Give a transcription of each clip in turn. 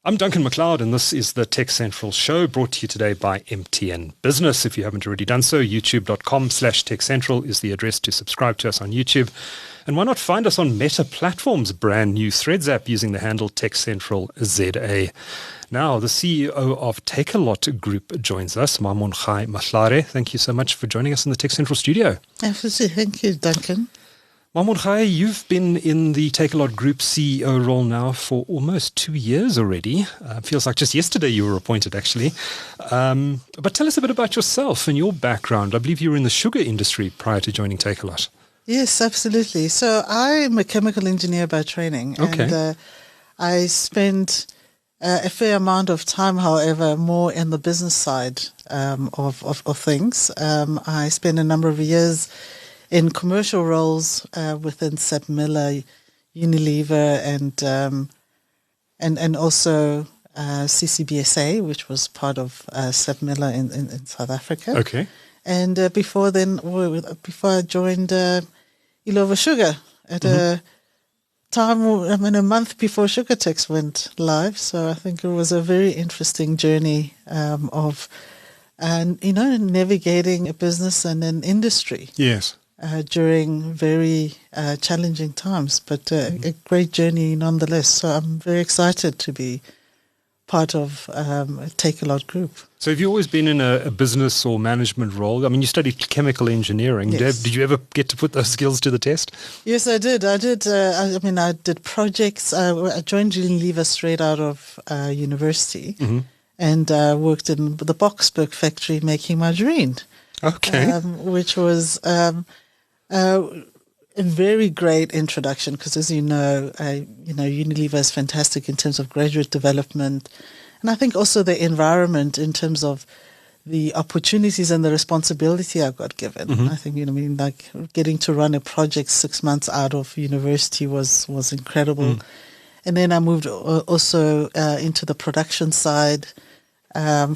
I'm Duncan McLeod, and this is the TechCentral Show, brought to you today by MTN Business. If you haven't already done so, youtube.com/TechCentral is the address to subscribe to us on YouTube. And why not find us on Meta Platforms' brand new Threads app using the handle TechCentral ZA. Now, the CEO of Takealot Group joins us, Mamongae Mahlare. Thank you so much for joining us in the TechCentral studio. Absolutely. Thank you, Duncan. Mamongae, you've been in the Takealot Group CEO role now for almost 2 years already. Feels like just yesterday you were appointed, actually. But tell us a bit about yourself and your background. I believe you were in the sugar industry prior to joining Takealot. Yes, absolutely. So I'm a chemical engineer by training. Okay. And I spent a fair amount of time, however, more in the business side of things. I spent a number of years in commercial roles within SAP Miller, Unilever, and also CCBSA, which was part of SAP Miller in South Africa. Okay. And before I joined Illovo Sugar at a time, a month before Sugar Tax went live. So I think it was a very interesting journey of navigating a business and an industry. Yes. During very challenging times, but a great journey nonetheless. So I'm very excited to be part of Takealot Group. So have you always been in a business or management role? I mean, you studied chemical engineering. Yes. Did you ever get to put those skills to the test? Yes, I did. I did projects. I joined Unilever straight out of university and worked in the Boksburg factory making margarine. Okay. Which was a very great introduction because, as you know, Unilever is fantastic in terms of graduate development, and I think also the environment in terms of the opportunities and the responsibility I got given. I think getting to run a project 6 months out of university was incredible, and then I moved also into the production side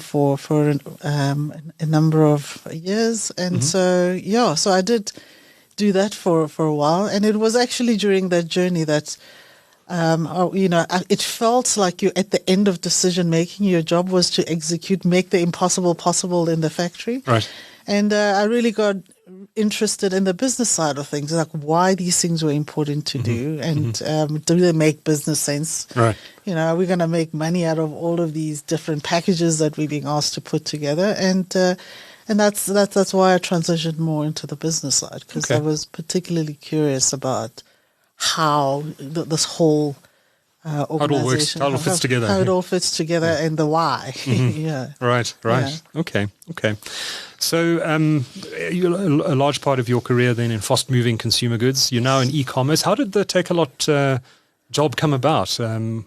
for a number of years, and so I did do that for a while, and it was actually during that journey that it felt like you're at the end of decision making. Your job was to execute, make the impossible possible in the factory, right? And I really got interested in the business side of things, like why these things were important to do, and do they make business sense? Right. Are we going to make money out of all of these different packages that we're being asked to put together? And that's why I transitioned more into the business side, because I was particularly curious about how this whole organization, how it all fits together. How it all fits together and the why. Yeah. Right. Yeah. Okay. So a large part of your career then in fast-moving consumer goods. You're now in e-commerce. How did the Takealot job come about?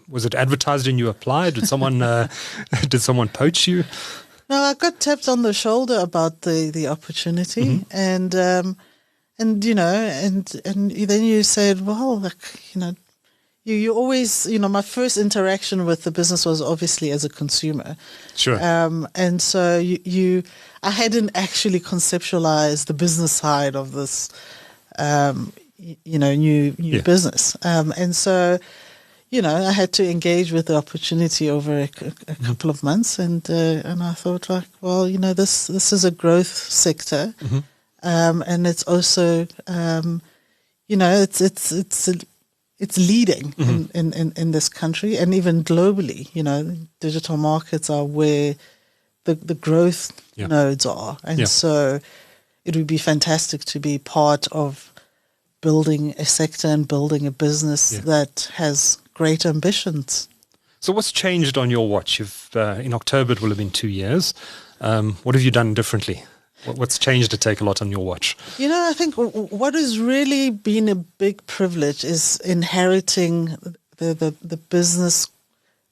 Was it advertised and you applied? Did someone poach you? No, I got tapped on the shoulder about the opportunity, and then you said, well, you always, my first interaction with the business was obviously as a consumer. Sure. And so I hadn't actually conceptualized the business side of this, new business. And so, I had to engage with the opportunity over a couple of months, and I thought, this is a growth sector, and it's also, it's leading in this country and even globally. Digital markets are where the growth nodes are, and so it would be fantastic to be part of building a sector and building a business that has great ambitions. So what's changed on your watch? In October it will have been 2 years. What have you done differently? What's changed to Takealot on your watch? I think what has really been a big privilege is inheriting the business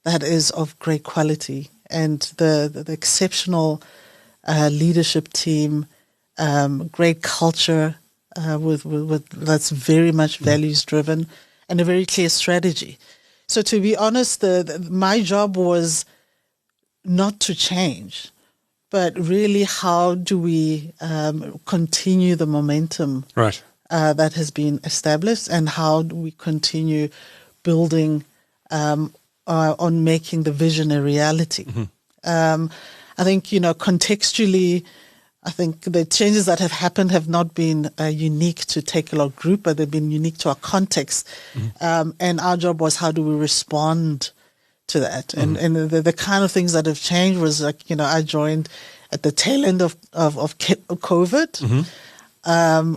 that is of great quality, and the exceptional leadership team, great culture with that's very much values driven, and a very clear strategy. So to be honest, my job was not to change, but really how do we continue the momentum that has been established, and how do we continue building on making the vision a reality. I think, contextually, I think the changes that have happened have not been unique to Takealot Group, but they've been unique to our context. And our job was, how do we respond to that? And the kind of things that have changed was, like, I joined at the tail end of COVID.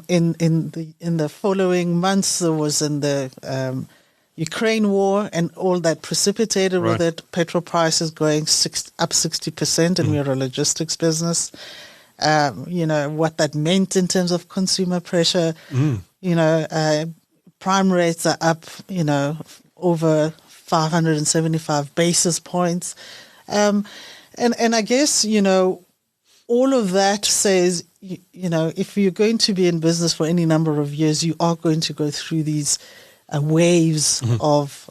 In the following months, there was in the Ukraine war, and all that precipitated with it, petrol prices going up 60%, and we're a logistics business. What that meant in terms of consumer pressure. Prime rates are up, over 575 basis points. And I guess, all of that says, if you're going to be in business for any number of years, you are going to go through these waves of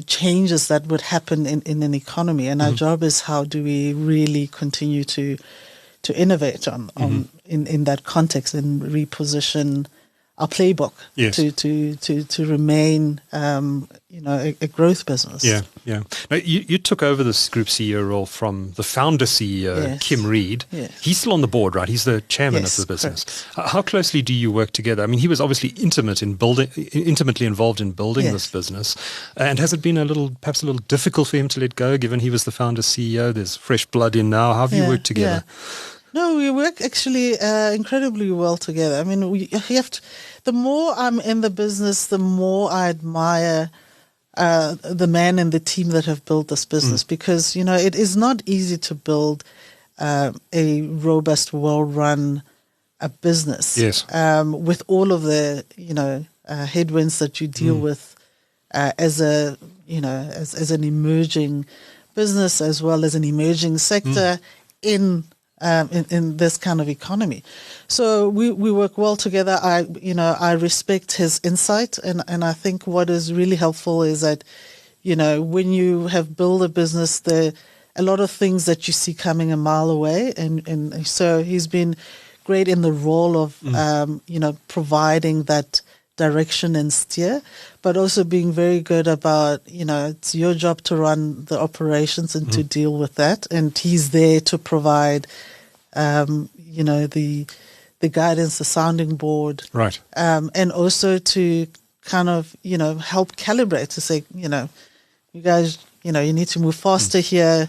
changes that would happen in an economy. And our job is, how do we really continue to innovate in that context and reposition our playbook to remain a growth business. Yeah. Now, you took over this group CEO role from the founder CEO, Kim Reid. Yes. He's still on the board, right? He's the chairman of the business. Correct. How closely do you work together? I mean, he was obviously intimately involved in building this business. And has it been perhaps a little difficult for him to let go, given he was the founder CEO? There's fresh blood in now. How have you worked together? No, we work actually incredibly well together. I mean, the more I'm in the business, the more I admire the man and the team that have built this business, because, it is not easy to build a robust, well-run business. Yes. With all of the, headwinds that you deal with as an emerging business, as well as an emerging sector in this kind of economy. So we work well together. I respect his insight, and I think what is really helpful is that, when you have built a business, there are a lot of things that you see coming a mile away, and so he's been great in the role of providing that direction and steer, but also being very good about, it's your job to run the operations and to deal with that. And he's there to provide, the guidance, the sounding board. Right. And also to kind of, help calibrate, to say, you guys, you need to move faster here,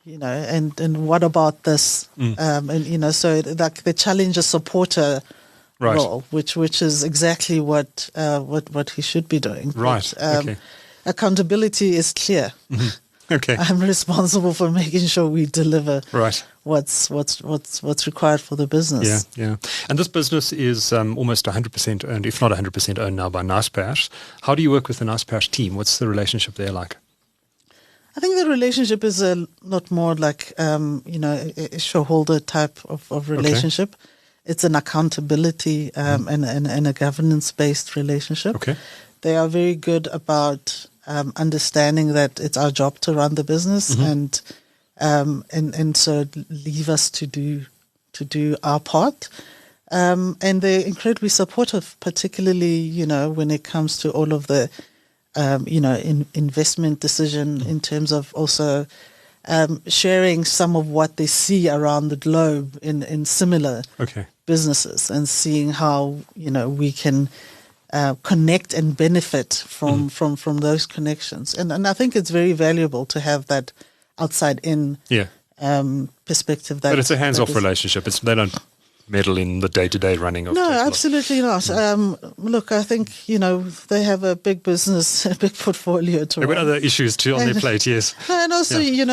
and what about this? And, so like the challenger supporter role, which is exactly what he should be doing. Right. But, accountability is clear. Okay. I'm responsible for making sure we deliver what's required for the business. Yeah. And this business is almost 100% owned, if not 100% owned now, by Naspers. How do you work with the Naspers team? What's the relationship there like? I think the relationship is a lot more like a shareholder type of relationship. Okay. It's an accountability and a governance-based relationship. Okay. They are very good about understanding that it's our job to run the business, and so leave us to do our part. And they're incredibly supportive, particularly when it comes to all of the investment decision, in terms of also sharing some of what they see around the globe in similar businesses, and seeing how we can connect and benefit from those connections. And I think it's very valuable to have that outside in perspective. But it's a hands-off relationship. They don't meddle in the day-to-day running of Takealot. Absolutely not. Look, I think, they have a big business, a big portfolio to run. They've got other issues too on their plate, yes. And also, you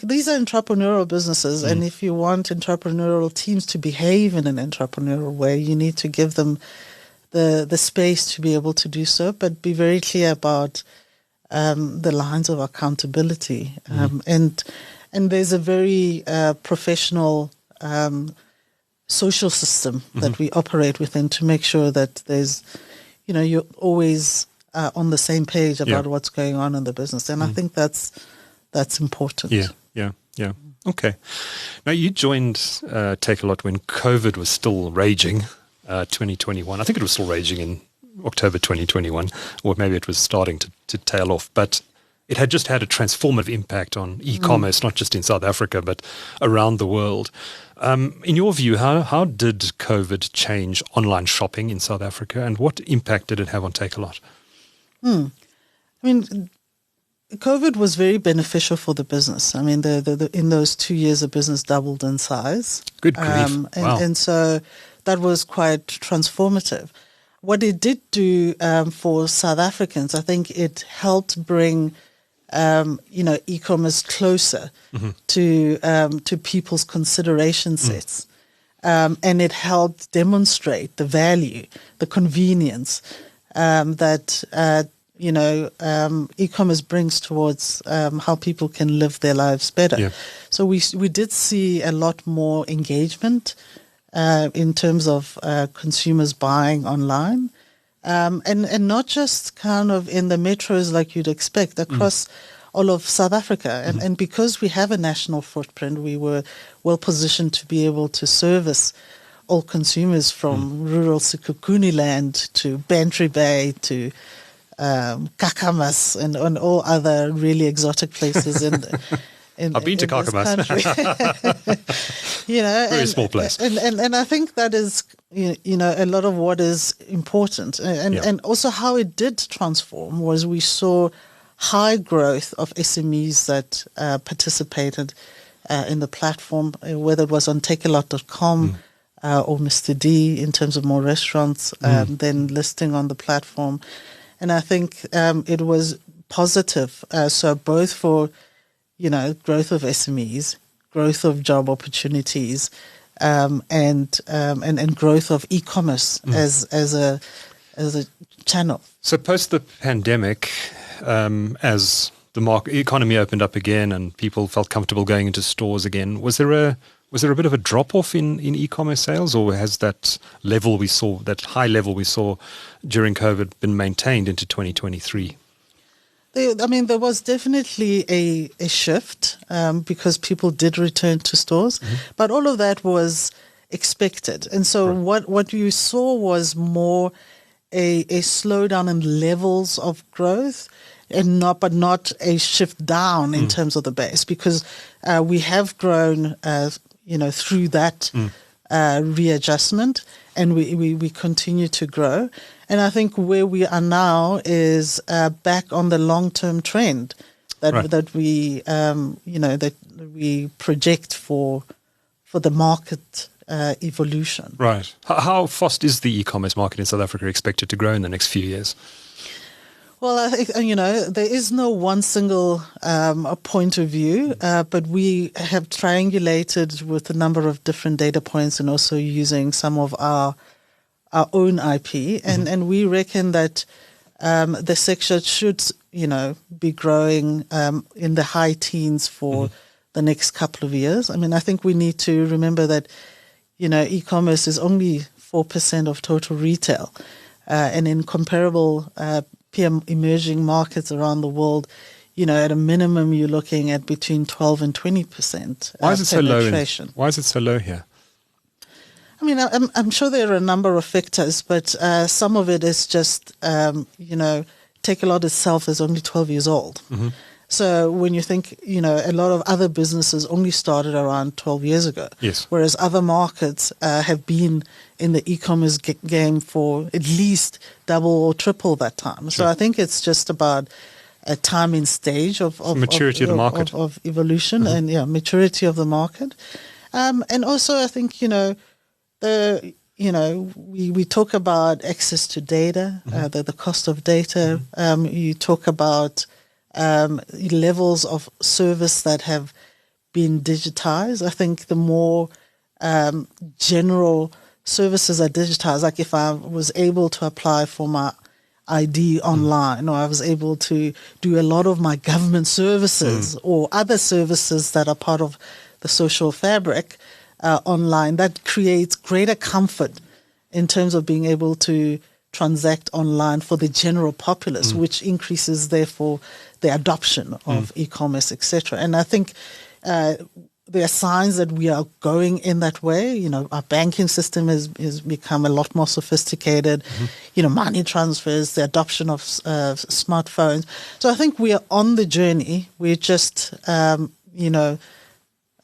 these are entrepreneurial businesses, and if you want entrepreneurial teams to behave in an entrepreneurial way, you need to give them the space to be able to do so, but be very clear about the lines of accountability. And there's a very professional social system that we operate within, to make sure that there's, you're always on the same page about what's going on in the business. And I think that's important. Yeah. Okay. Now, you joined Takealot when COVID was still raging, 2021. I think it was still raging in October 2021, or maybe it was starting to tail off, but it had just had a transformative impact on e-commerce, not just in South Africa, but around the world. In your view, how did COVID change online shopping in South Africa, and what impact did it have on Takealot? I mean, COVID was very beneficial for the business. I mean, in those 2 years, the business doubled in size. Good grief. Wow. And so that was quite transformative. What it did do for South Africans, I think it helped bring e-commerce closer to people's consideration sets. And it helped demonstrate the value, the convenience that e-commerce brings towards how people can live their lives better. Yeah. So we did see a lot more engagement in terms of consumers buying online. And not just kind of in the metros like you'd expect, across all of South Africa. And because we have a national footprint, we were well positioned to be able to service all consumers from rural Sekhukhune land to Bantry Bay to Kakamas and all other really exotic places I've been to Kakamas. Very small place. And I think that is, a lot of what is important. And also how it did transform was we saw high growth of SMEs that participated in the platform, whether it was on Takealot.com or Mr. D in terms of more restaurants, then listing on the platform. And I think it was positive. So both for growth of SMEs, growth of job opportunities, and growth of e-commerce as a channel. So post the pandemic, as the economy opened up again and people felt comfortable going into stores again, was there a bit of a drop off in e-commerce sales, or has that high level we saw during COVID been maintained into 2023? There was definitely a shift because people did return to stores, but all of that was expected. And so what you saw was more a slowdown in levels of growth, but not a shift down in terms of the base, because we have grown through that readjustment, and we continue to grow. And I think where we are now is back on the long-term trend that we project for the market evolution. Right. How fast is the e-commerce market in South Africa expected to grow in the next few years? Well, I think, there is no one single point of view, but we have triangulated with a number of different data points and also using some of our own IP. And we reckon that the sector should, be growing in the high teens for the next couple of years. I think we need to remember that, e-commerce is only 4% of total retail. And in comparable peer emerging markets around the world, at a minimum, you're looking at between 12 and 20%. Why is it so low? Why is it so low here? I'm sure there are a number of factors, but some of it is just, Takealot itself is only 12 years old. So when you think, a lot of other businesses only started around 12 years ago. Yes. Whereas other markets have been in the e-commerce game for at least double or triple that time. Sure. So I think it's just about a time and stage of maturity of the market, of evolution, and maturity of the market. And also I think, we talk about access to data, the cost of data. You talk about levels of service that have been digitized. I think the more general services are digitized, like if I was able to apply for my ID online, or I was able to do a lot of my government services or other services that are part of the social fabric online, that creates greater comfort in terms of being able to transact online for the general populace, which increases, therefore, the adoption of e-commerce, etc. And I think there are signs that we are going in that way. You know, our banking system has become a lot more sophisticated. You know, money transfers, the adoption of smartphones. So I think we are on the journey. We're just, you know,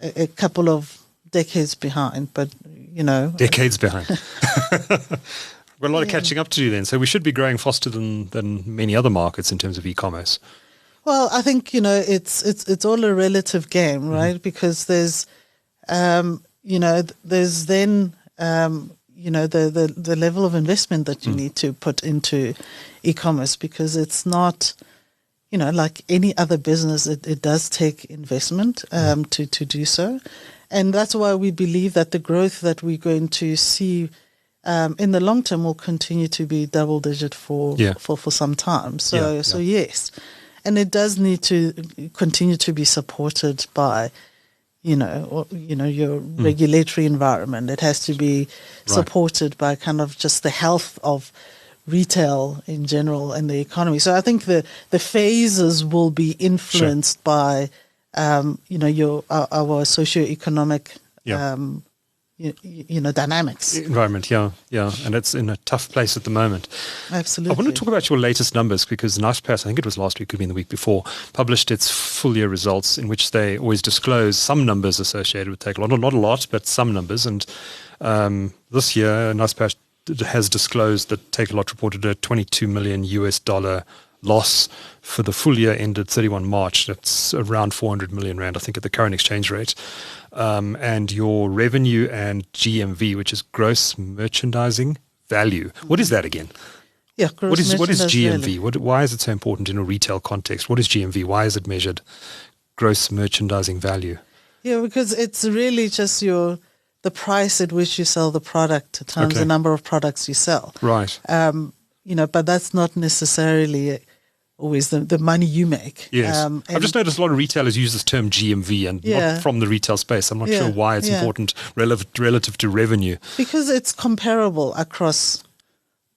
a couple of decades behind, but, you know. Decades behind. We've got a lot of catching up to do then. So we should be growing faster than many other markets in terms of e-commerce. Well, I think, you know, it's all a relative game, right? Because there's, you know, there's then, you know, the level of investment that you need to put into e-commerce, because it's not, you know, like any other business, it does take investment to do so. And that's why we believe that the growth that we're going to see in the long term will continue to be double digit for some time. So yes. And it does need to continue to be supported by, you know, your regulatory environment. It has to be supported by kind of just the health of retail in general and the economy. So I think the phases will be influenced by, you know, our socioeconomic you know, dynamics. Environment, yeah. And it's in a tough place at the moment. Absolutely. I want to talk about your latest numbers, because Naspers, I think it was last week, could be in the week before, published its full year results, in which they always disclose some numbers associated with Takealot. Not a lot, but some numbers. And this year, Naspers has disclosed that Takealot reported a $22 million loss for the full year ended 31 March. That's around 400 million rand, I think, at the current exchange rate. And your revenue and GMV, which is gross merchandising value. What is that again? Yeah, what is GMV? Value. Why is it so important in a retail context? What is GMV? Why is it measured? Gross merchandising value. Yeah, because it's really just the price at which you sell the product times the number of products you sell. Right. You know, but that's not necessarily always the money you make. Yes. I've just noticed a lot of retailers use this term GMV and not from the retail space. I'm not sure why it's important relative to revenue. Because it's comparable across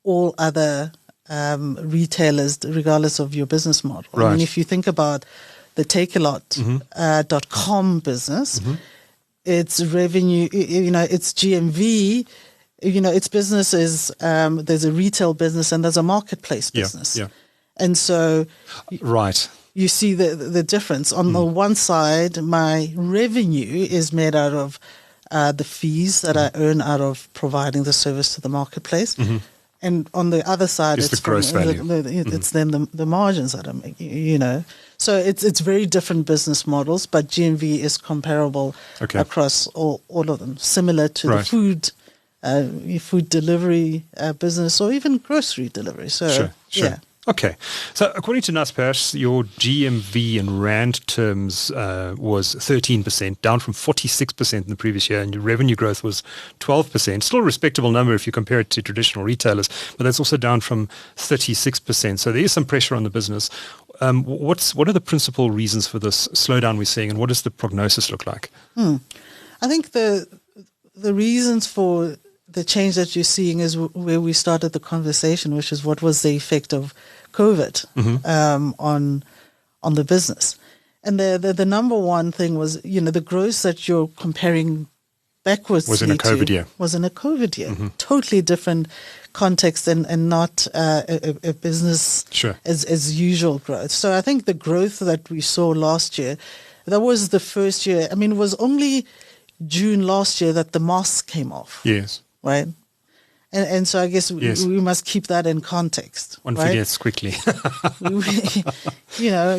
all other retailers, regardless of your business model. Right. I mean, if you think about the Takealot.com business, its revenue, you know, its GMV, you know, its business is, there's a retail business and there's a marketplace business. Yeah. And so you see the difference. On the one side, my revenue is made out of the fees that I earn out of providing the service to the marketplace. And on the other side, it's the gross value. It's then the margins that I'm making, you know. So it's very different business models, but GMV is comparable across all of them, similar to the food delivery business or even grocery delivery. So, yeah. Okay. So according to Naspers, your GMV in rand terms was 13%, down from 46% in the previous year, and your revenue growth was 12%. Still a respectable number if you compare it to traditional retailers, but that's also down from 36%. So there is some pressure on the business. What are the principal reasons for this slowdown we're seeing, and what does the prognosis look like? I think the reasons for the change that you're seeing is where we started the conversation, which is what was the effect of COVID on the business. And the number one thing was, you know, the growth that you're comparing backwards was in a COVID year. Was in a COVID year. Totally different context and not a business as usual growth. So I think the growth that we saw last year, that was the first year. I mean, it was only June last year that the masks came off. Yes. Right? And so I guess we must keep that in context. One forgets quickly. you know,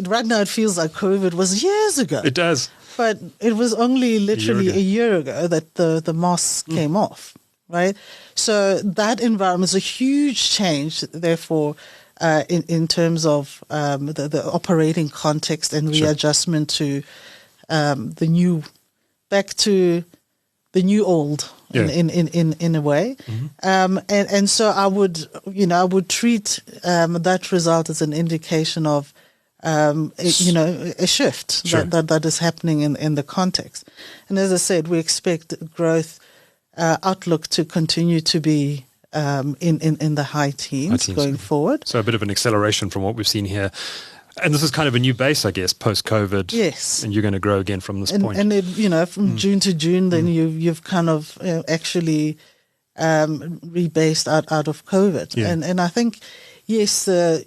right now it feels like COVID was years ago. It does. But it was only literally a year ago that the masks came off, right? So that environment is a huge change, therefore, in terms of the operating context and readjustment to the new, back to the new old. In a way, and so I would treat that result as an indication of a shift that is happening in the context. And as I said, we expect growth outlook to continue to be in the high teens going forward. So a bit of an acceleration from what we've seen here. And this is kind of a new base, I guess, post-COVID. Yes. And you're going to grow again from this point. And from June to June, then you've kind of actually rebased out of COVID. Yeah. And I think, yes, the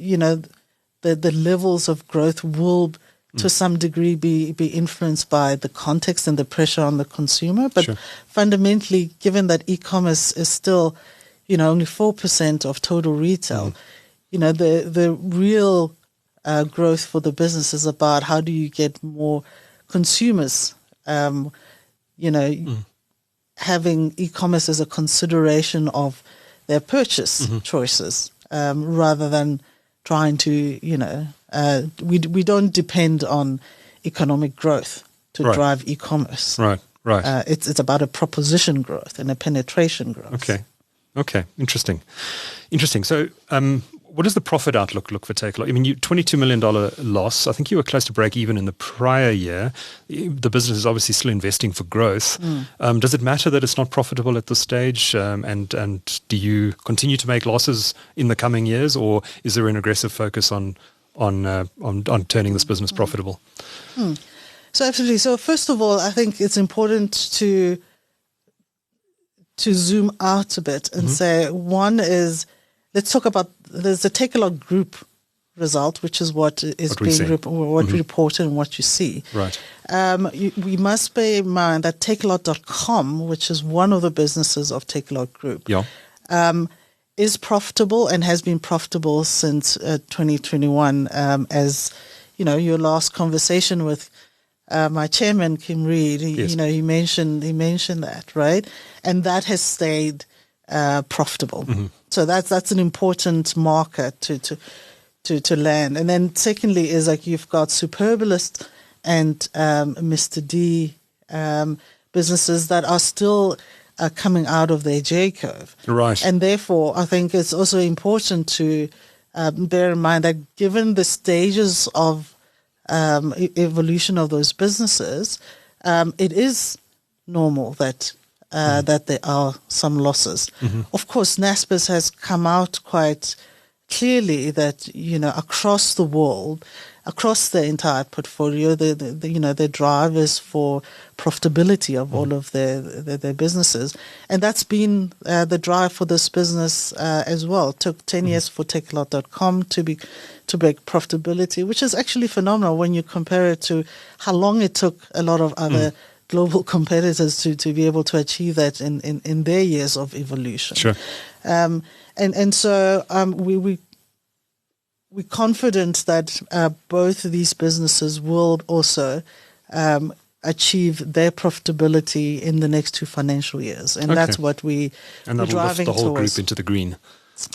levels of growth will to some degree be influenced by the context and the pressure on the consumer. But Sure. fundamentally, given that e-commerce is still, only 4% of total retail, the real growth for the business is about how do you get more consumers, having e-commerce as a consideration of their purchase choices, rather than trying to, we don't depend on economic growth to Right. drive e-commerce. Right. It's about a proposition growth and a penetration growth. Okay. Interesting. So, what does the profit outlook look for Takealot? I mean, $22 million loss. I think you were close to break even in the prior year. The business is obviously still investing for growth. Does it matter that it's not profitable at this stage? And do you continue to make losses in the coming years, or is there an aggressive focus on turning this business profitable? So absolutely. So first of all, I think it's important to zoom out a bit and say, one is, let's talk about, there's the Takealot Group result, which is what we report and what you see. Right. We must bear in mind that Takealot.com, which is one of the businesses of Takealot Group, is profitable and has been profitable since 2021. As your last conversation with my chairman, Kim Reid, he mentioned that, right? And that has stayed profitable. So that's an important marker to land. And then secondly is like you've got Superbalist and Mr. D businesses that are still coming out of their J curve. Right. And therefore, I think it's also important to bear in mind that given the stages of evolution of those businesses, it is normal that there are some losses. Of course, Naspers has come out quite clearly that across the world, across the entire portfolio, the drivers for profitability of all of their businesses, and that's been the drive for this business as well. It took 10 years for Takealot.com to break profitability, which is actually phenomenal when you compare it to how long it took a lot of other global competitors to be able to achieve that in their years of evolution. Sure. And so we're confident that both of these businesses will also achieve their profitability in the next 2 financial years, and that's what we're driving lift the whole towards. group into the green,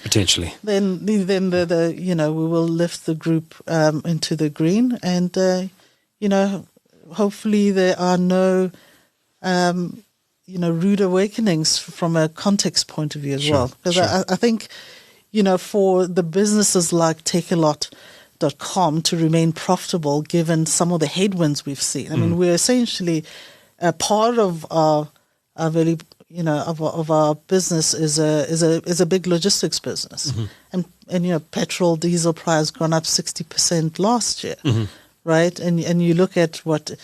potentially. Then we will lift the group into the green, and hopefully there are no rude awakenings from a context point of view as well, because I think for the businesses like Takealot.com to remain profitable, given some of the headwinds we've seen. I mean, we're essentially part of our really, of our business is a big logistics business, and petrol, diesel price gone up 60% last year, right? And you look at what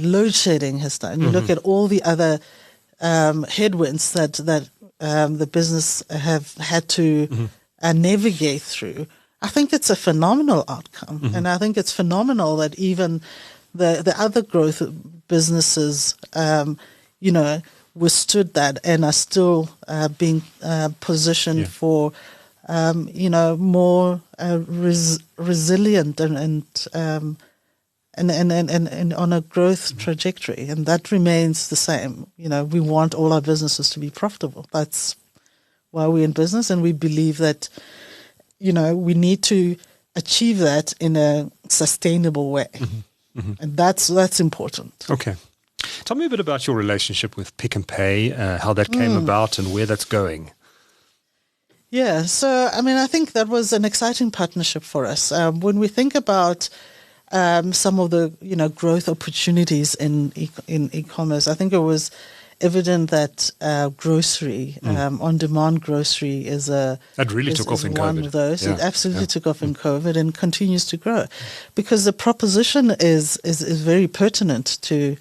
load shedding has done. You look at all the other headwinds that the business have had to navigate through. I think it's a phenomenal outcome, and I think it's phenomenal that even the other growth businesses, withstood that and are still being positioned for, more resilient and on a growth trajectory, and that remains the same. We want all our businesses to be profitable. That's why we're in business, and we believe that, we need to achieve that in a sustainable way, and that's important. Okay. Tell me a bit about your relationship with Pick n Pay, how that came about and where that's going. Yeah, so, I think that was an exciting partnership for us. When we think about some of the, growth opportunities in e-commerce, I think it was evident that grocery, on-demand grocery, that really took off in one COVID. of those. Yeah. It absolutely took off in COVID and continues to grow, because the proposition is very pertinent to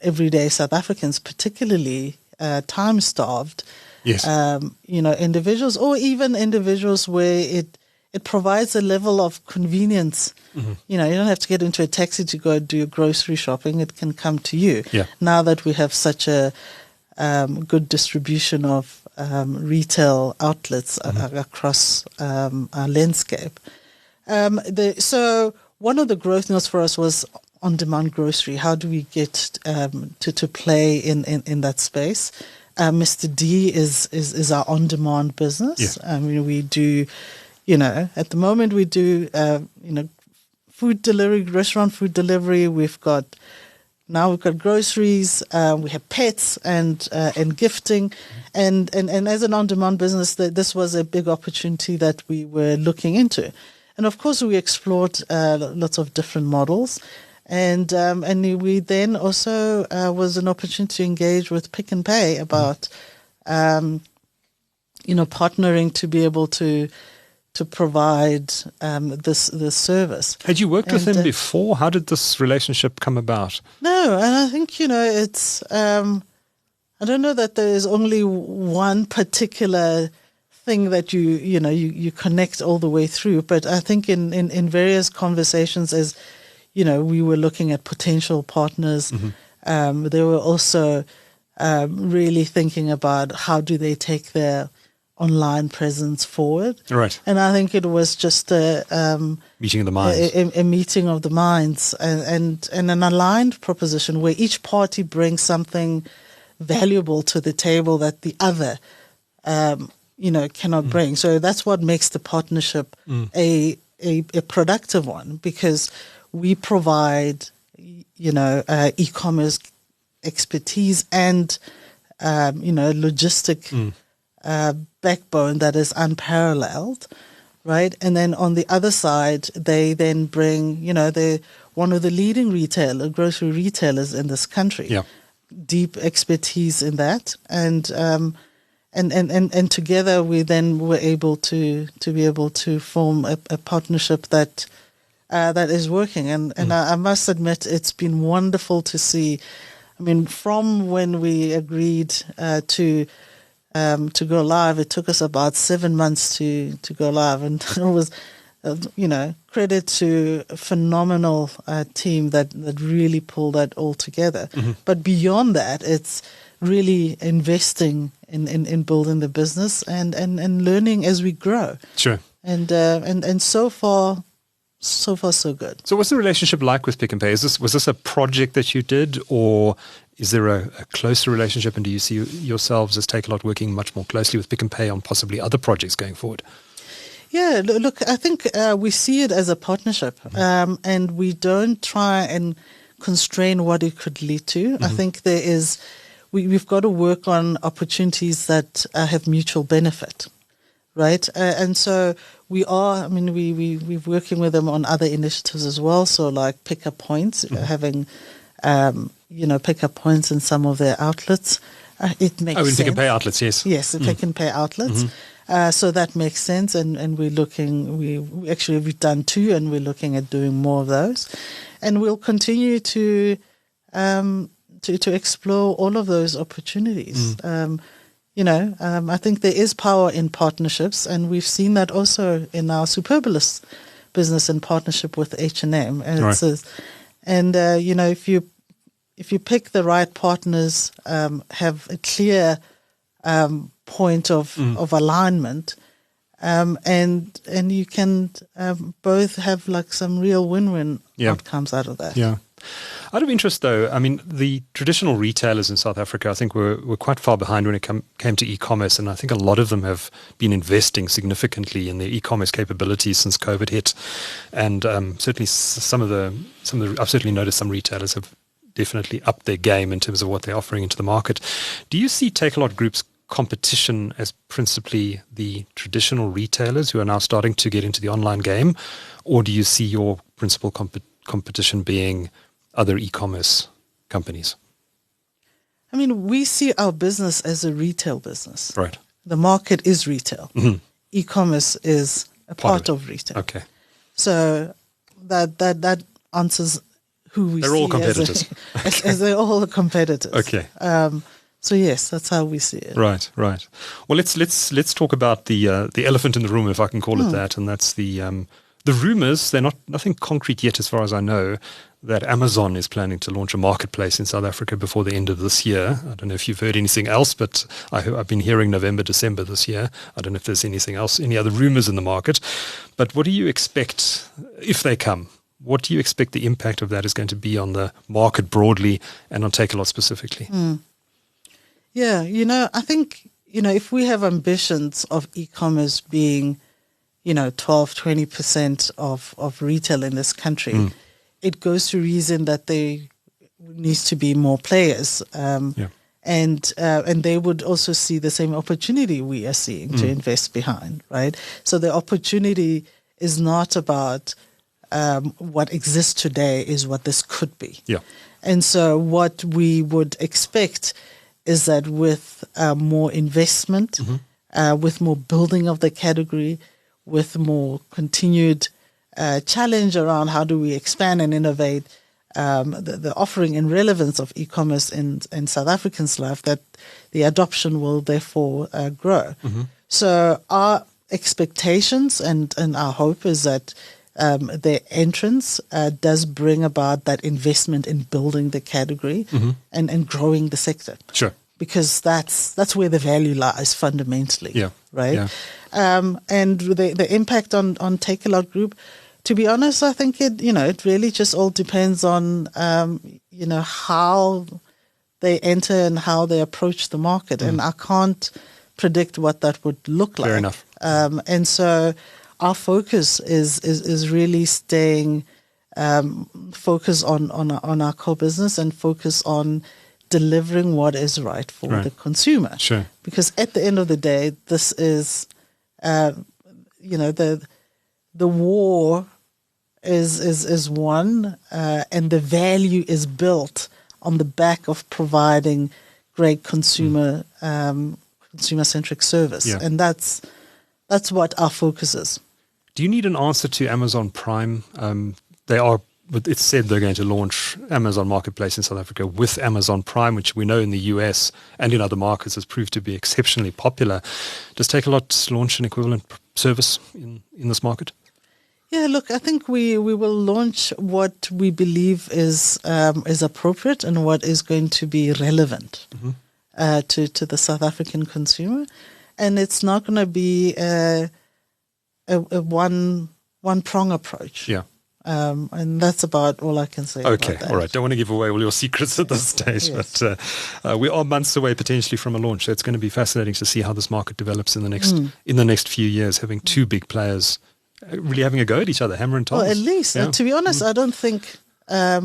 everyday South Africans, particularly time-starved. Yes. Individuals, or even individuals where it provides a level of convenience. You don't have to get into a taxi to go do grocery shopping. It can come to you. Yeah. Now that we have such a good distribution of retail outlets across our landscape. So one of the growth notes for us was on-demand grocery. How do we get to play in that space? Mr. D is our on-demand business. Yes. We do, at the moment we do, food delivery, restaurant food delivery. We've got groceries. We have pets and gifting, and as an on-demand business, this was a big opportunity that we were looking into, and of course we explored lots of different models. And we then also was an opportunity to engage with Pick n Pay about, partnering to be able to provide this service. Had you worked with them before? How did this relationship come about? No, and I think it's. I don't know that there is only one particular thing that you connect all the way through, but I think in various conversations as we were looking at potential partners. They were also really thinking about how do they take their online presence forward. Right. And I think it was just a meeting of the minds. A meeting of the minds and an aligned proposition where each party brings something valuable to the table that the other cannot bring. So that's what makes the partnership a productive one, because we provide, e-commerce expertise and, logistic backbone that is unparalleled, right? And then on the other side, they then bring, they're one of the leading grocery retailers in this country. Yeah. Deep expertise in that, and together we then were able to be able to form a partnership that is working, and I must admit it's been wonderful to see. I mean, from when we agreed to go live, it took us about 7 months to go live, and it was, credit to a phenomenal team that really pulled that all together. But beyond that, it's really investing in building the business and learning as we grow. Sure. And so far so good. So what's the relationship like with Pick n Pay? Was this a project that you did, or is there a closer relationship, and do you see yourselves as Takealot working much more closely with Pick n Pay on possibly other projects going forward? Yeah, look, I think we see it as a partnership, and we don't try and constrain what it could lead to. I think we've got to work on opportunities that have mutual benefit, right? And so we're working with them on other initiatives as well. So like pick-up points, having, pick-up points in some of their outlets. It makes sense. Pick n Pay outlets, yes. Yes, the Pick n Pay outlets. So that makes sense, and we're looking. We've done 2, and we're looking at doing more of those, and we'll continue to explore all of those opportunities. I think there is power in partnerships, and we've seen that also in our Superbalist business in partnership with H&M. Right. If you pick the right partners, have a clear point of alignment, and you can both have like some real win-win outcomes out of that. Yeah. Out of interest, though, I mean, the traditional retailers in South Africa, I think, were quite far behind when it came to e-commerce, and I think a lot of them have been investing significantly in their e-commerce capabilities since COVID hit. And certainly, I've certainly noticed some retailers have definitely upped their game in terms of what they're offering into the market. Do you see Takealot Group's competition as principally the traditional retailers who are now starting to get into the online game, or do you see your principal competition being other e-commerce companies? I mean, we see our business as a retail business. Right. The market is retail. E-commerce is a part of retail. Okay. So that answers who we They're see all competitors. as they're all competitors. Okay. So yes, that's how we see it. Right. Well, let's talk about the elephant in the room, if I can call it that, and that's the rumors. They're nothing concrete yet, as far as I know, that Amazon is planning to launch a marketplace in South Africa before the end of this year. I don't know if you've heard anything else, but I've been hearing November, December this year. I don't know if there's anything else, any other rumors in the market. But what do you expect if they come? What do you expect the impact of that is going to be on the market broadly and on Takealot specifically? Yeah, I think, if we have ambitions of e-commerce being, 12-20% of retail in this country, it goes to reason that there needs to be more players. And they would also see the same opportunity we are seeing to invest behind, right? So the opportunity is not about what exists today, is what this could be. Yeah. And so what we would expect is that with more investment, with more building of the category, with more continued challenge around how do we expand and innovate the offering and relevance of e-commerce in South Africans' life, that the adoption will therefore grow. So our expectations and our hope is that their entrance does bring about that investment in building the category and growing the sector. Sure. Because that's where the value lies fundamentally. Yeah. Right. Yeah. And the impact on Takealot Group, to be honest, I think it really just all depends on how they enter and how they approach the market, and I can't predict what that would look like. Fair enough. And so our focus is really staying focused on our core business and focus on delivering what is right for the consumer. Sure. Because at the end of the day, this is, the war is won, and the value is built on the back of providing great consumer-centric service. Yeah. And that's what our focus is. Do you need an answer to Amazon Prime? It's said they're going to launch Amazon Marketplace in South Africa with Amazon Prime, which we know in the US and in other markets has proved to be exceptionally popular. Does Takealot launch an equivalent service in this market? Yeah, look, I think we will launch what we believe is appropriate and what is going to be relevant to the South African consumer. And it's not going to be a one-prong approach. Yeah. And that's about all I can say. Okay, about that. all right. Don't want to give away all your secrets at this stage, Yes. but we are months away potentially from a launch. So it's going to be fascinating to see how this market develops in the next few years. Having two big players really having a go at each other, hammer and tongs. Well, at least, to be honest, I don't think. I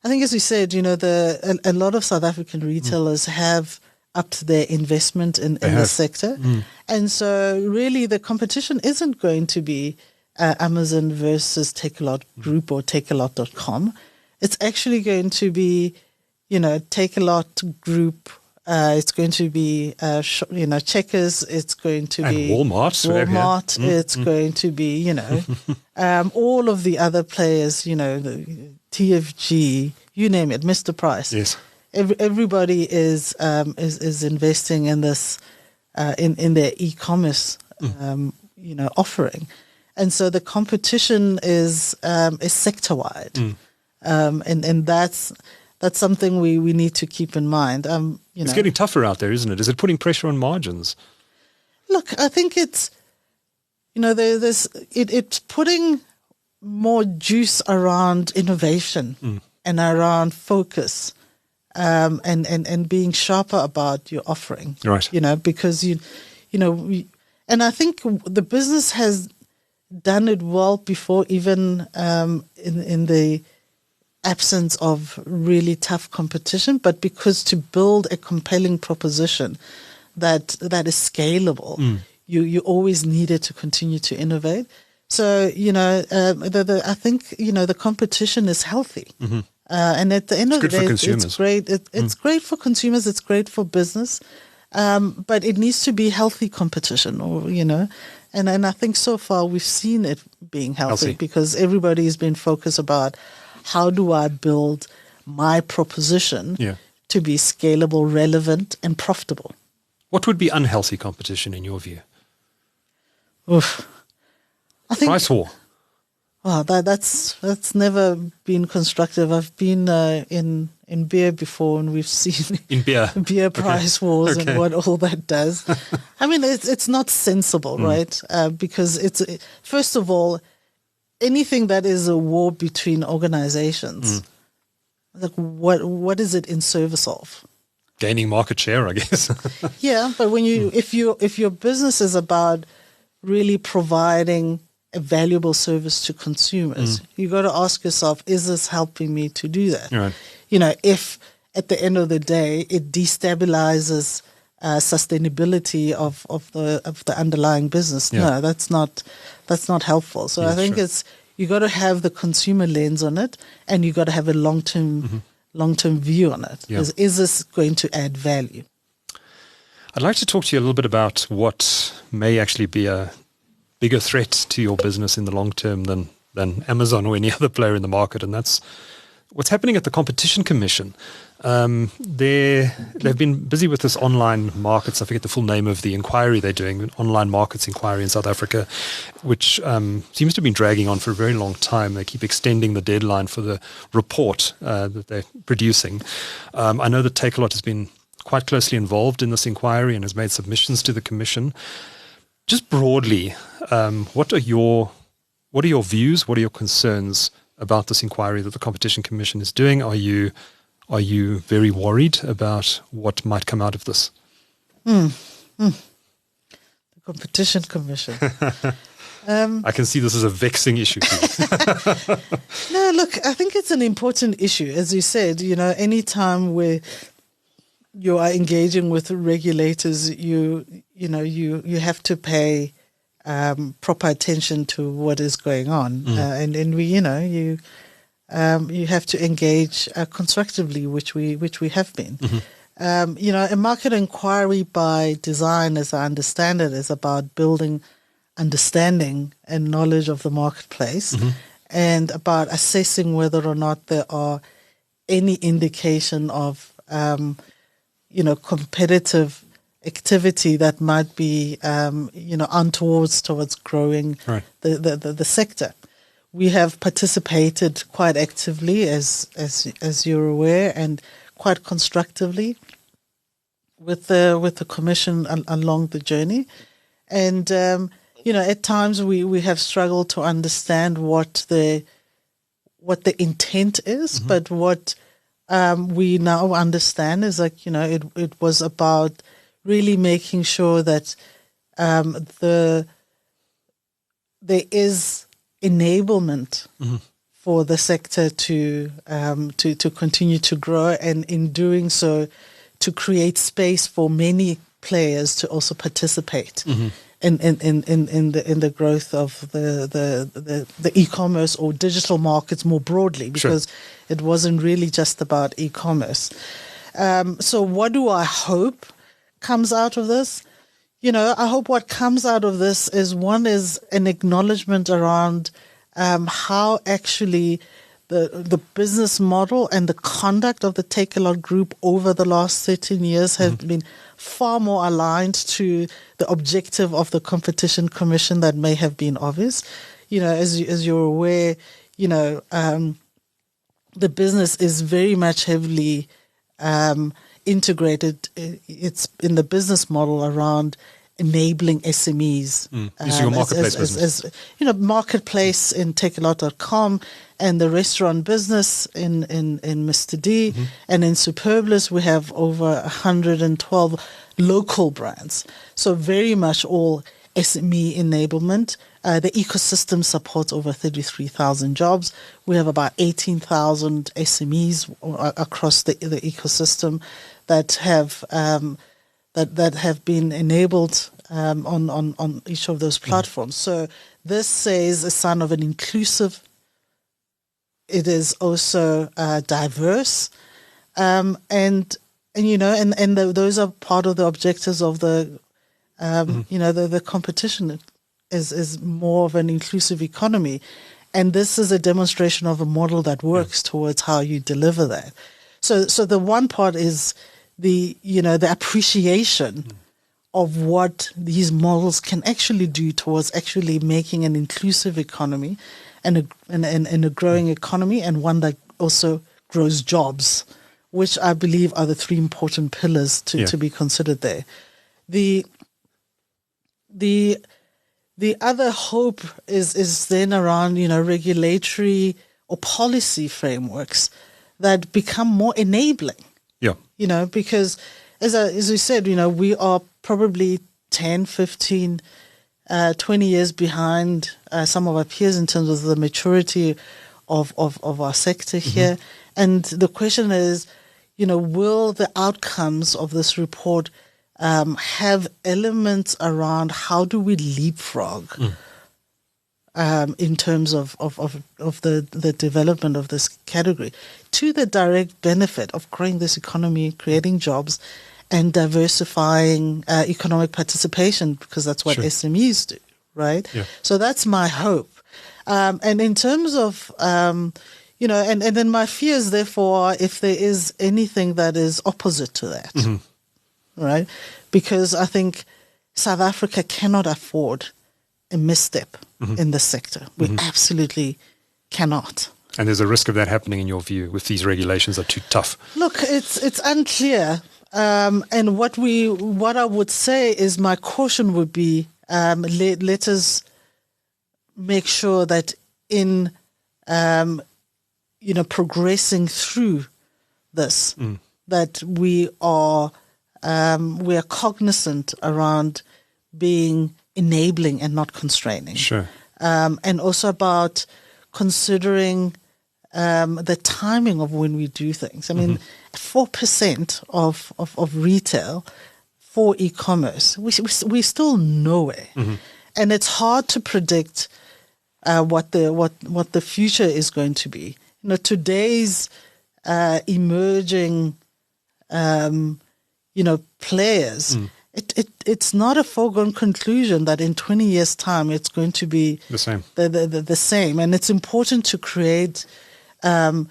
think, as we said, a lot of South African retailers have upped their investment in the sector, and so really the competition isn't going to be Amazon versus Takealot Group or Takealot.com. It's actually going to be, Takealot Group. It's going to be, Checkers. It's going to be Walmart. It's going to be, all of the other players. The TFG. You name it, Mr. Price. Yes. Everybody is investing in this, in their e-commerce, offering. And so the competition is sector-wide, and that's something we need to keep in mind. It's getting tougher out there, isn't it? Is it putting pressure on margins? Look, I think it's it's putting more juice around innovation and around focus, and being sharper about your offering. Right. Because and I think the business has done it well before, even in the absence of really tough competition, but because to build a compelling proposition that is scalable, you always needed to continue to innovate. So I think the competition is healthy, And at the end of the day, it's great. It's great for consumers. It's great for business. But it needs to be healthy competition, and I think so far we've seen it being healthy because everybody has been focused about how do I build my proposition to be scalable, relevant, and profitable. What would be unhealthy competition in your view? I think price war. Well, that's never been constructive. I've been in beer before, and we've seen in beer price wars and what all that does. I mean, it's not sensible, right? Because first of all, anything that is a war between organizations, like what is it in service of? Gaining market share, I guess. Yeah, but when if your business is about really providing a valuable service to consumers, you got to ask yourself, is this helping me to do that? Right. If at the end of the day it destabilizes sustainability of the underlying business, no, that's not helpful. So I think you got to have the consumer lens on it, and you got to have a long-term view on it. Yeah. Is this going to add value? I'd like to talk to you a little bit about what may actually be a bigger threat to your business in the long term than Amazon or any other player in the market, and that's what's happening at the Competition Commission. They've been busy with this online markets. I forget the full name of the inquiry they're doing, an online markets inquiry in South Africa, which seems to have been dragging on for a very long time. They keep extending the deadline for the report that they're producing. I know that Takealot has been quite closely involved in this inquiry and has made submissions to the Commission. Just broadly, what are your views? What are your concerns about this inquiry that the Competition Commission is doing? Are you very worried about what might come out of this? The Competition Commission. I can see this is a vexing issue for you. No, look, I think it's an important issue. As you said, any time where you are engaging with regulators, you have to pay proper attention to what is going on, and you have to engage constructively, which we have been. A market inquiry by design, as I understand it, is about building understanding and knowledge of the marketplace, and about assessing whether or not there are any indication of competitive activity that might be, towards growing the sector. We have participated quite actively, as you're aware, and quite constructively with the Commission along the journey. And at times we have struggled to understand what the intent is, but what we now understand is it was about really making sure that there is enablement for the sector to continue to grow, and in doing so, to create space for many players to also participate in the growth of the e-commerce or digital markets more broadly, because it wasn't really just about e-commerce. So what do I hope comes out of this? I hope what comes out of this is an acknowledgement around how actually the business model and the conduct of the Takealot Group over the last 13 years have been far more aligned to the objective of the Competition Commission that may have been obvious. As you're aware, the business is very much heavily integrated. It's in the business model around enabling SMEs. Is your marketplace business? Marketplace in Takealot.com, and the restaurant business in Mr. D, and in Superblis we have over 112 local brands. So very much all SME enablement. The ecosystem supports over 33,000 jobs. We have about 18,000 SMEs across the ecosystem that have been enabled on each of those platforms. So this is a sign of an inclusive it is also diverse, and those are part of the objectives of the the competition is more of an inclusive economy, and this is a demonstration of a model that works towards how you deliver that. So the one part is the appreciation of what these models can actually do towards actually making an inclusive economy and a growing economy, and one that also grows jobs, which I believe are the three important pillars to be considered there. The other hope is then around regulatory or policy frameworks that become more enabling. Yeah. Because as we said, we are probably 10, 15, 20 years behind some of our peers in terms of the maturity of our sector here. And the question is, will the outcomes of this report have elements around how do we leapfrog in terms of the development of this category to the direct benefit of growing this economy, creating jobs, and diversifying economic participation, because that's what SMEs do, right? Yeah. So that's my hope. And in terms of, and then my fears, therefore, if there is anything that is opposite to that, right? Because I think South Africa cannot afford a misstep in this sector. We absolutely cannot. And there's a risk of that happening in your view if these regulations are too tough. Look, it's unclear. And what I would say is my caution would be let us make sure that in progressing through this, that we are cognizant around being enabling and not constraining. Sure. And also about considering the timing of when we do things. I mean, 4% of retail for e-commerce, we're still nowhere. And it's hard to predict what the future is going to be. Today's emerging players, it's not a foregone conclusion that in 20 years' time it's going to be the same. The same, and it's important to create, the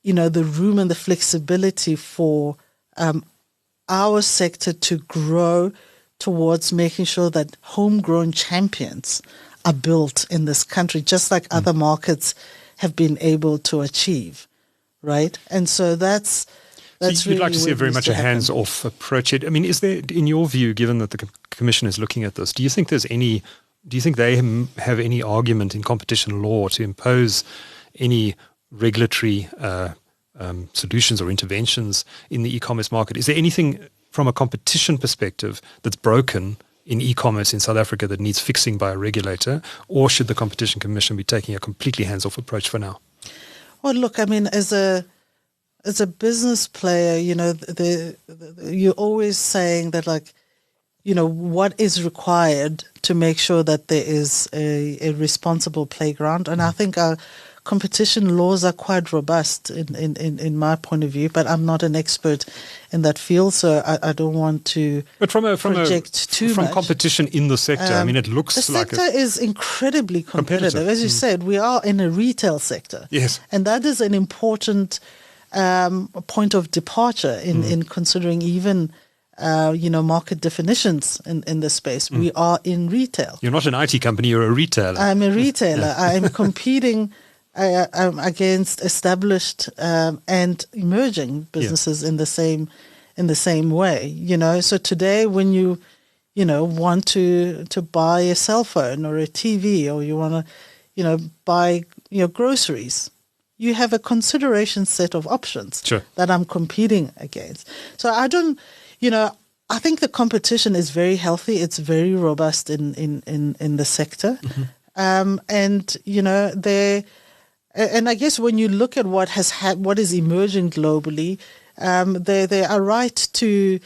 room and the flexibility for our sector to grow towards making sure that homegrown champions are built in this country, just like other markets have been able to achieve, right? And so that's so you'd really like to see very much a hands-off approach. I mean, is there, in your view, given that the Commission is looking at this, do you think they have any argument in competition law to impose any regulatory solutions or interventions in the e-commerce market? Is there anything from a competition perspective that's broken in e-commerce in South Africa that needs fixing by a regulator, or should the Competition Commission be taking a completely hands-off approach for now? Well, look, I mean, as a business player, you're always saying that, what is required to make sure that there is a responsible playground. And I think our competition laws are quite robust in my point of view, but I'm not an expert in that field, so I don't want to project too much. From competition in the sector, I mean, it looks like the sector is incredibly competitive. As you said, we are in a retail sector. Yes. And that is an important point of departure in considering even market definitions in this space. We are in retail. You're not an IT company, you're a retailer. I'm a retailer. I'm competing against established and emerging businesses in the same way. So today when you want to buy a cell phone or a TV, or you want to buy groceries, you have a consideration set of options that I'm competing against. So I think the competition is very healthy. It's very robust in the sector. And I guess when you look at what is emerging globally, they are right to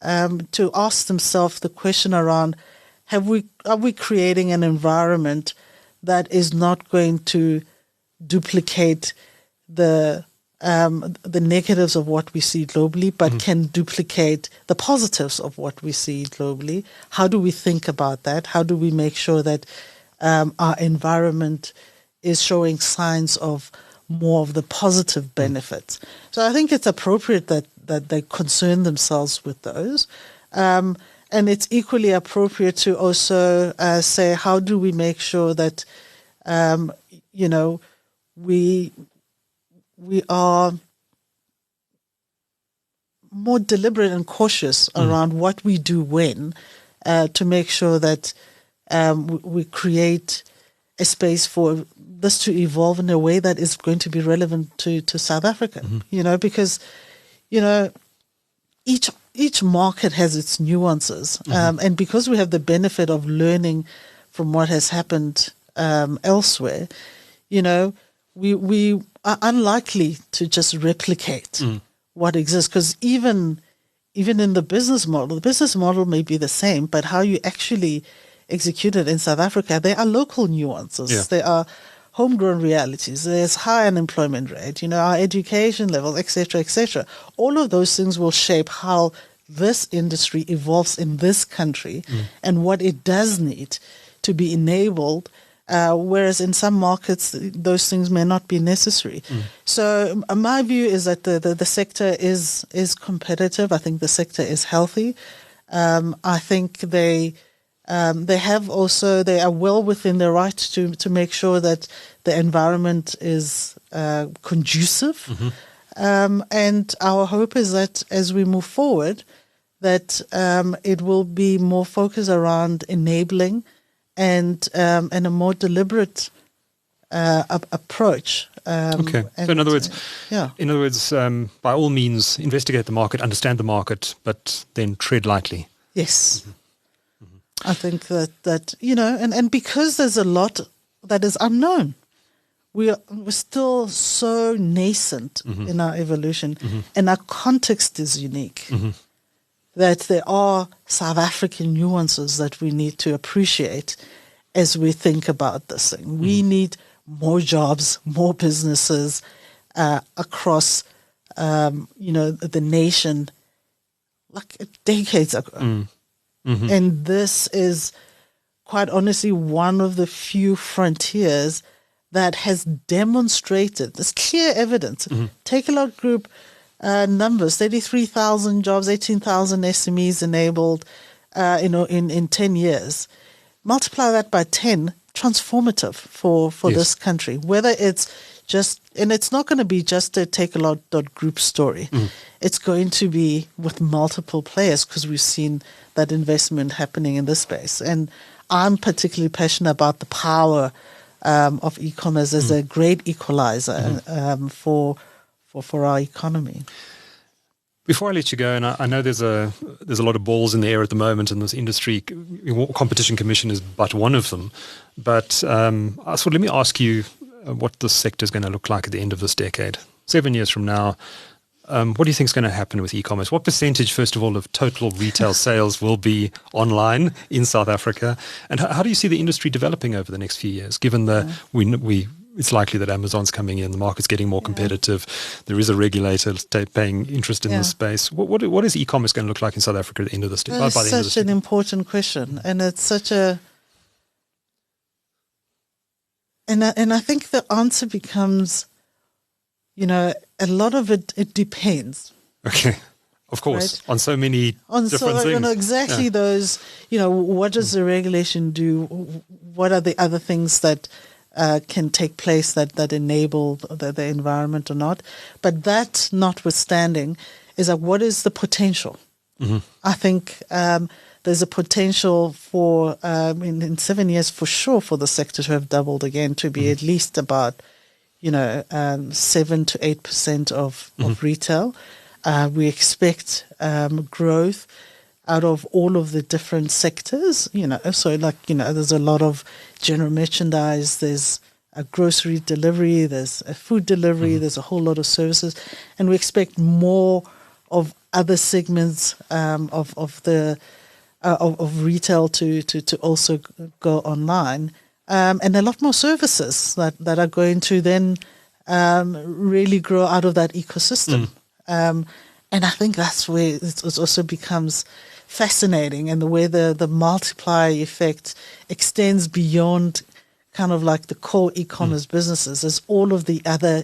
ask themselves the question around: are we creating an environment that is not going to duplicate the negatives of what we see globally, but can duplicate the positives of what we see globally. How do we think about that? How do we make sure that our environment is showing signs of more of the positive benefits? So I think it's appropriate that they concern themselves with those. And it's equally appropriate to also say, how do we make sure that, we are more deliberate and cautious around what we do when, to make sure that we create a space for this to evolve in a way that is going to be relevant to South Africa. Because each market has its nuances, and because we have the benefit of learning from what has happened elsewhere, we are unlikely to just replicate what exists, because even in the business model may be the same, but how you actually execute it in South Africa, there are local nuances. Yeah. There are homegrown realities. There's high unemployment rate, our education levels, etc., etc. All of those things will shape how this industry evolves in this country and what it does need to be enabled. Whereas in some markets, those things may not be necessary. So my view is that the sector is competitive. I think the sector is healthy. I think they are well within their right to make sure that the environment is conducive. And our hope is that as we move forward, that it will be more focused around enabling and a more deliberate approach. Okay. So in other words, by all means, investigate the market, understand the market, but then tread lightly. Yes. I think that and because there's a lot that is unknown, we're still so nascent in our evolution, and our context is unique. That there are South African nuances that we need to appreciate as we think about this thing. We need more jobs, more businesses across, the nation, like decades ago. And this is, quite honestly, one of the few frontiers that has demonstrated, there's clear evidence. Takealot Group numbers, 33,000 jobs, 18,000 SMEs enabled, in 10 years. Multiply that by 10, transformative for this country. Whether it's just, and it's not going to be just a Takealot Group story. It's going to be with multiple players, because we've seen that investment happening in this space. And I'm particularly passionate about the power of e-commerce as a great equalizer for our economy. Before I let you go, and I know there's a lot of balls in the air at the moment in this industry. Competition Commission is but one of them. But so let me ask you what this sector is going to look like at the end of this decade. 7 years from now, what do you think is going to happen with e-commerce? What percentage, first of all, of total retail sales will be online in South Africa? And how do you see the industry developing over the next few years, given that it's likely that Amazon's coming in, the market's getting more competitive, there is a regulator paying interest in this space. What is e-commerce going to look like in South Africa at the end of this decade? It's such an important question, and it's such a... And I think the answer becomes, a lot of it depends. Okay. Of course, right? On so many different things. Exactly those, what does the regulation do? What are the other things that can take place that enable the environment or not? But that notwithstanding, is that what is the potential? I think there's a potential for, in 7 years for sure, for the sector to have doubled again, to be at least about, 7 to 8% of retail. We expect growth out of all of the different sectors, so there's a lot of general merchandise, there's a grocery delivery, there's a food delivery, there's a whole lot of services, and we expect more of other segments of retail to also go online, and a lot more services that are going to then really grow out of that ecosystem. And I think that's where it also becomes fascinating, and the way the multiplier effect extends beyond kind of like the core e-commerce businesses. There's all of the other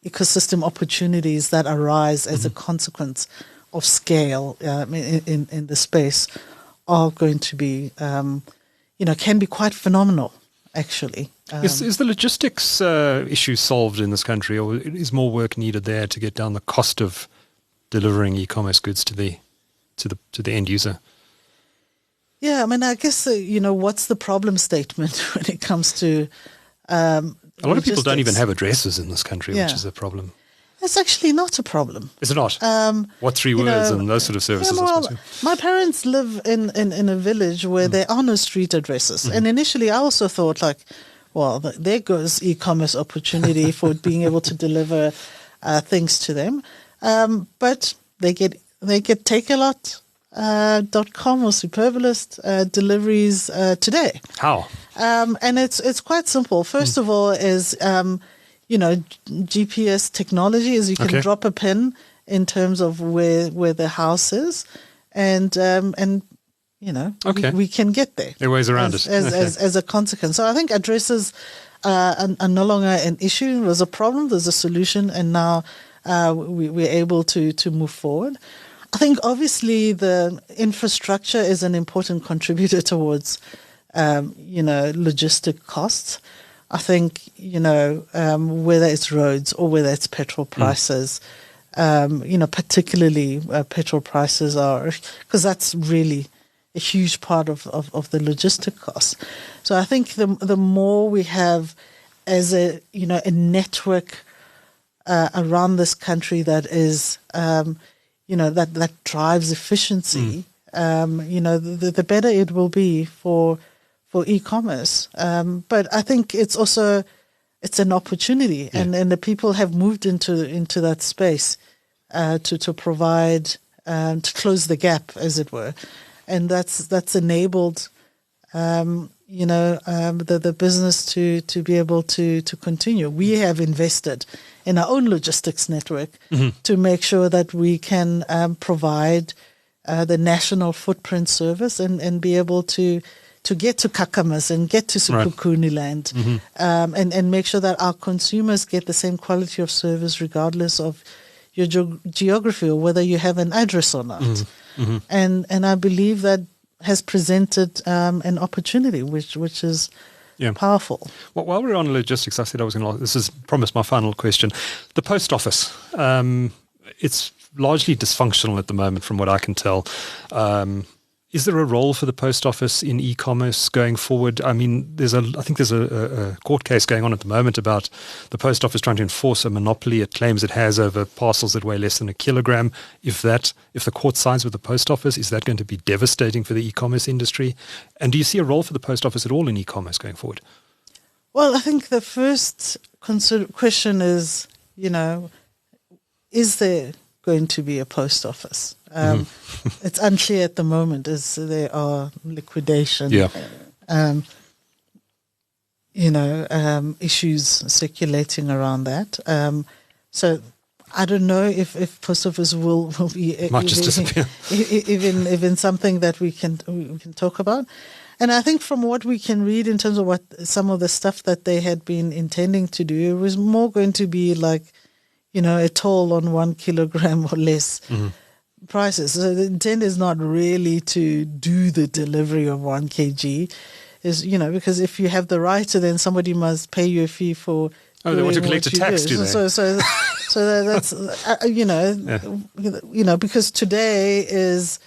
ecosystem opportunities that arise as a consequence of scale in the space are going to be, can be quite phenomenal, actually. Is the logistics issue solved in this country, or is more work needed there to get down the cost of delivering e-commerce goods to the end user? Yeah, I mean, I guess, what's the problem statement when it comes to a lot of people don't even logistics? have addresses in this country, Yeah. which is a problem. It's actually not a problem. Is it not? What 3 words and those sort of services? I suppose. My parents live in a village where there are no street addresses. And initially I also thought well, there goes e-commerce opportunity for being able to deliver things to them. But they get Takealot.com or Superbalist deliveries today. How? And it's quite simple. First of all is, GPS technology is you can drop a pin in terms of where the house is, and we can get there. There are ways around it. As a consequence. So I think addresses are no longer an issue. It was a problem. There's a solution, and now we're able to move forward. I think obviously the infrastructure is an important contributor towards, logistic costs. I think, whether it's roads or whether it's petrol prices, particularly petrol prices are, because that's really a huge part of the logistic costs. So I think the more we have as a network around this country that is, that drives efficiency, the better it will be for e-commerce. But I think it's an opportunity, and the people have moved into that space to provide, to close the gap, as it were. And that's enabled, the business to be able to continue. We have invested in our own logistics network to make sure that we can provide the national footprint service and be able to get to Kakamas and get to Sekukuni land, and make sure that our consumers get the same quality of service regardless of your geography or whether you have an address or not. And I believe that has presented an opportunity which is powerful. Well, while we're on logistics, I said I was going to. This is promised my final question. The post office. It's largely dysfunctional at the moment, from what I can tell. Is there a role for the post office in e-commerce going forward? I mean, I think there's a court case going on at the moment about the post office trying to enforce a monopoly it claims it has over parcels that weigh less than a kilogram. If the court sides with the post office, is that going to be devastating for the e-commerce industry? And do you see a role for the post office at all in e-commerce going forward? Well, I think the first question is, is there going to be a post office? It's unclear at the moment as there are liquidation, issues circulating around that. So I don't know if post office will be might just disappear. even something that we can talk about. And I think from what we can read in terms of what some of the stuff that they had been intending to do, it was more going to be like, a toll on 1 kilogram or less prices. So the intent is not really to do the delivery of 1 kg, because if you have the right to, then somebody must pay you a fee for. Oh, they want to collect a tax, do they? So that's because today is,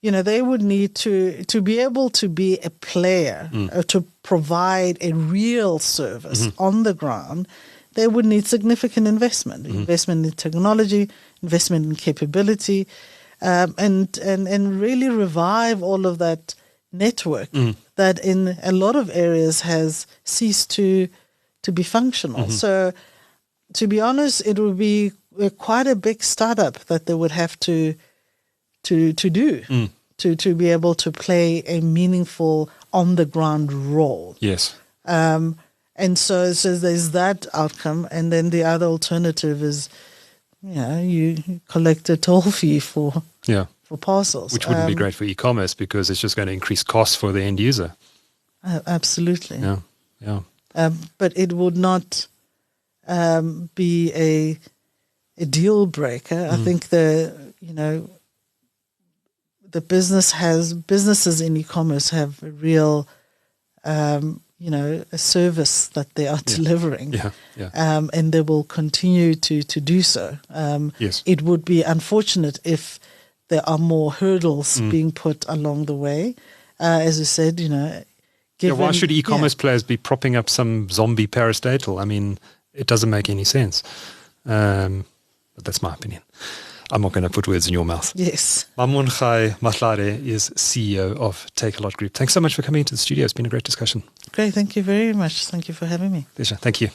they would need to be able to be a player to provide a real service on the ground. They would need significant investment in technology, investment in capability, and really revive all of that network that in a lot of areas has ceased to be functional. So, to be honest, it would be quite a big startup that they would have to do to be able to play a meaningful on the ground role. Yes. And so there's that outcome. And then the other alternative is, you collect a toll fee for parcels. Which wouldn't be great for e-commerce because it's just going to increase costs for the end user. Absolutely. Yeah. But it would not be a deal breaker. I think the businesses in e-commerce have a real, a service that they are delivering. And they will continue to do so. Yes. It would be unfortunate if there are more hurdles being put along the way. As you said, why should e-commerce players be propping up some zombie parastatal? I mean, it doesn't make any sense. But that's my opinion. I'm not going to put words in your mouth. Yes. Mamongae Mahlare is CEO of Takealot Group. Thanks so much for coming into the studio. It's been a great discussion. Great. Thank you very much. Thank you for having me. Pleasure. Thank you.